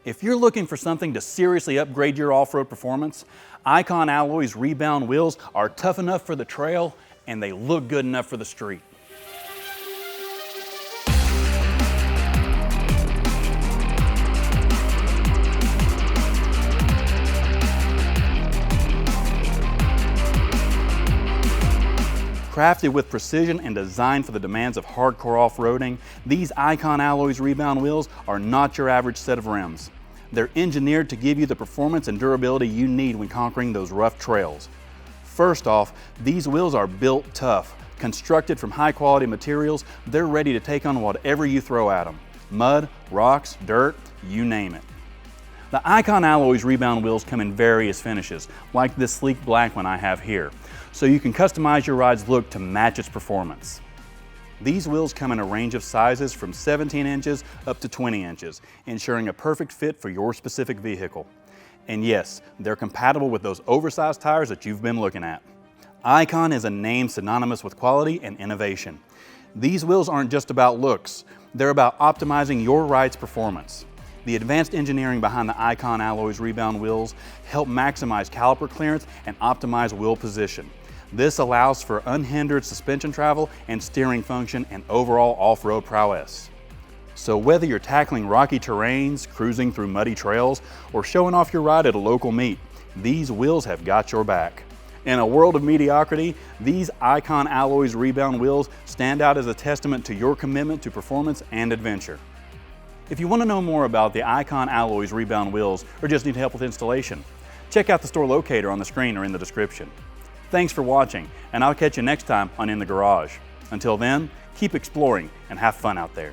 If you're looking for something to seriously upgrade your off-road performance, Icon Alloy's Rebound wheels are tough enough for the trail and they look good enough for the street. Crafted with precision and designed for the demands of hardcore off-roading, these Icon Alloys Rebound wheels are not your average set of rims. They're engineered to give you the performance and durability you need when conquering those rough trails. First off, these wheels are built tough. Constructed from high-quality materials, they're ready to take on whatever you throw at them. Mud, rocks, dirt, you name it. The Icon Alloys Rebound wheels come in various finishes, like this sleek black one I have here, so you can customize your ride's look to match its performance. These wheels come in a range of sizes from 17 inches up to 20 inches, ensuring a perfect fit for your specific vehicle. And yes, they're compatible with those oversized tires that you've been looking at. Icon is a name synonymous with quality and innovation. These wheels aren't just about looks, they're about optimizing your ride's performance. The advanced engineering behind the Icon Alloys Rebound wheels help maximize caliper clearance and optimize wheel position. This allows for unhindered suspension travel and steering function and overall off-road prowess. So whether you're tackling rocky terrains, cruising through muddy trails, or showing off your ride at a local meet, these wheels have got your back. In a world of mediocrity, these Icon Alloys Rebound wheels stand out as a testament to your commitment to performance and adventure. If you want to know more about the Icon Alloys Rebound wheels or just need help with installation, check out the store locator on the screen or in the description. Thanks for watching, and I'll catch you next time on In the Garage. Until then, keep exploring and have fun out there.